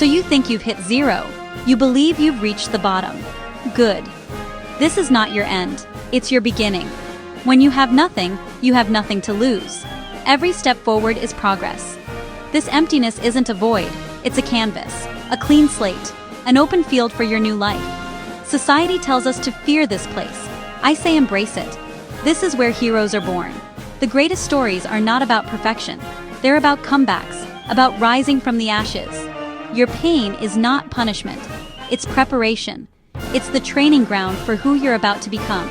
So you think you've hit zero. You believe you've reached the bottom. Good. This is not your end. It's your beginning. When you have nothing to lose. Every step forward is progress. This emptiness isn't a void, it's a canvas, a clean slate, an open field for your new life. Society tells us to fear this place. I say embrace it. This is where heroes are born. The greatest stories are not about perfection. They're about comebacks, about rising from the ashes. Your pain is not punishment. It's preparation. It's the training ground for who you're about to become.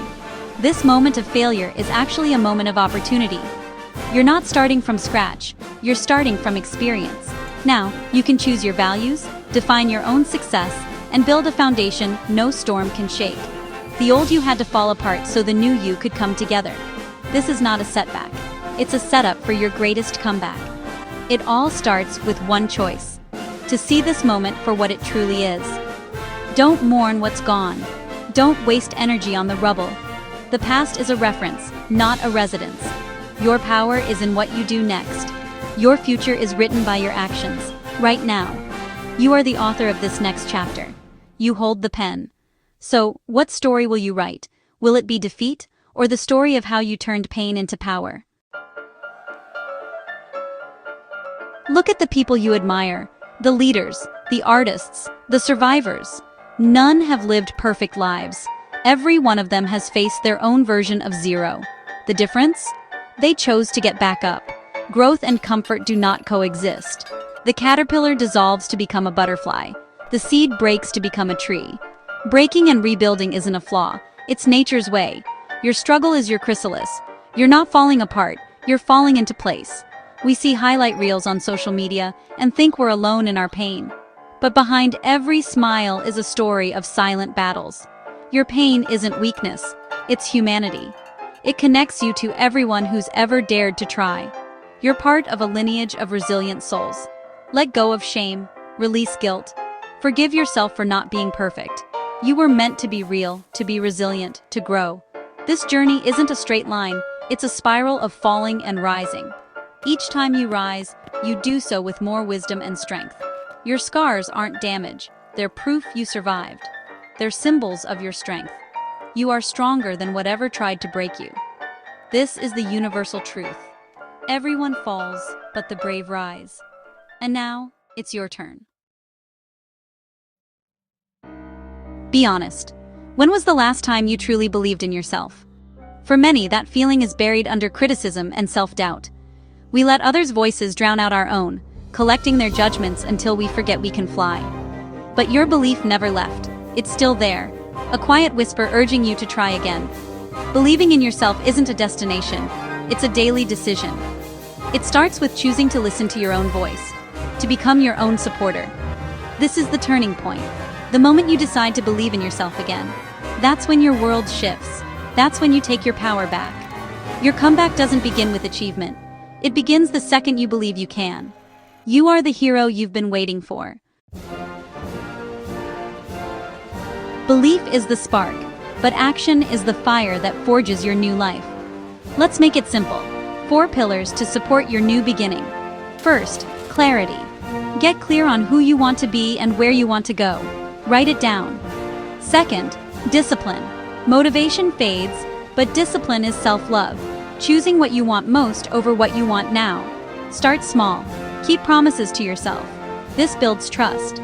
This moment of failure is actually a moment of opportunity. You're not starting from scratch. You're starting from experience. Now, you can choose your values, define your own success, and build a foundation no storm can shake. The old you had to fall apart so the new you could come together. This is not a setback. It's a setup for your greatest comeback. It all starts with one choice: to see this moment for what it truly is. Don't mourn what's gone. Don't waste energy on the rubble. The past is a reference, not a residence. Your power is in what you do next. Your future is written by your actions, right now. You are the author of this next chapter. You hold the pen. So, what story will you write? Will it be defeat, or the story of how you turned pain into power? Look at the people you admire, the leaders, the artists, the survivors. None have lived perfect lives. Every one of them has faced their own version of zero. The difference? They chose to get back up. Growth and comfort do not coexist. The caterpillar dissolves to become a butterfly. The seed breaks to become a tree. Breaking and rebuilding isn't a flaw. It's nature's way. Your struggle is your chrysalis. You're not falling apart. You're falling into place. We see highlight reels on social media and think we're alone in our pain. But behind every smile is a story of silent battles. Your pain isn't weakness. It's humanity. It connects you to everyone who's ever dared to try. You're part of a lineage of resilient souls. Let go of shame. Release guilt. Forgive yourself for not being perfect. You were meant to be real, to be resilient, to grow. This journey isn't a straight line. It's a spiral of falling and rising. Each time you rise, you do so with more wisdom and strength. Your scars aren't damage. They're proof you survived. They're symbols of your strength. You are stronger than whatever tried to break you. This is the universal truth. Everyone falls, but the brave rise. And now, it's your turn. Be honest. When was the last time you truly believed in yourself? For many, that feeling is buried under criticism and self-doubt. We let others' voices drown out our own, collecting their judgments until we forget we can fly. But your belief never left. It's still there, a quiet whisper urging you to try again. Believing in yourself isn't a destination, it's a daily decision. It starts with choosing to listen to your own voice, to become your own supporter. This is the turning point, the moment you decide to believe in yourself again. That's when your world shifts. That's when you take your power back. Your comeback doesn't begin with achievement. It begins the second you believe you can. You are the hero you've been waiting for. Belief is the spark, but action is the fire that forges your new life. Let's make it simple. 4 pillars to support your new beginning. First, clarity. Get clear on who you want to be and where you want to go. Write it down. Second, discipline. Motivation fades, but discipline is self-love. Choosing what you want most over what you want now. Start small. Keep promises to yourself. This builds trust.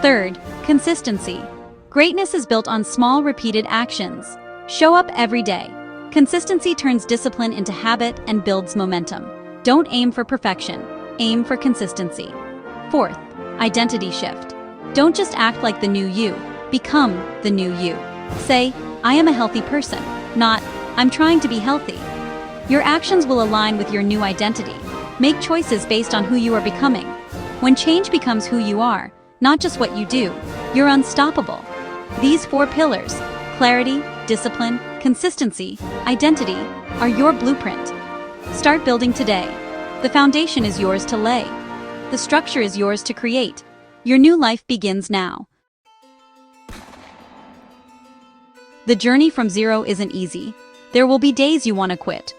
Third, consistency. Greatness is built on small, repeated actions. Show up every day. Consistency turns discipline into habit and builds momentum. Don't aim for perfection. Aim for consistency. Fourth, identity shift. Don't just act like the new you. Become the new you. Say, I am a healthy person, not, I'm trying to be healthy. Your actions will align with your new identity. Make choices based on who you are becoming. When change becomes who you are, not just what you do, you're unstoppable. These 4 pillars, clarity, discipline, consistency, identity, are your blueprint. Start building today. The foundation is yours to lay. The structure is yours to create. Your new life begins now. The journey from zero isn't easy. There will be days you want to quit.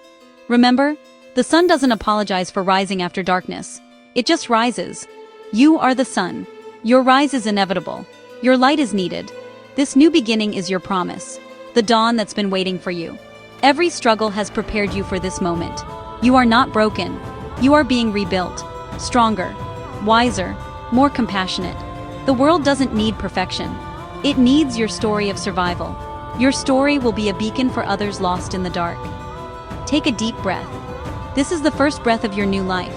Remember, the sun doesn't apologize for rising after darkness. It just rises. You are the sun. Your rise is inevitable. Your light is needed. This new beginning is your promise, the dawn that's been waiting for you. Every struggle has prepared you for this moment. You are not broken. You are being rebuilt, stronger, wiser, more compassionate. The world doesn't need perfection. It needs your story of survival. Your story will be a beacon for others lost in the dark. Take a deep breath. This is the first breath of your new life.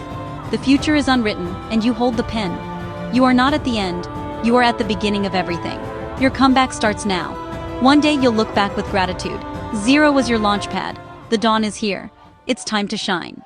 The future is unwritten, and you hold the pen. You are not at the end. You are at the beginning of everything. Your comeback starts now. One day you'll look back with gratitude. Zero was your launch pad. The dawn is here. It's time to shine.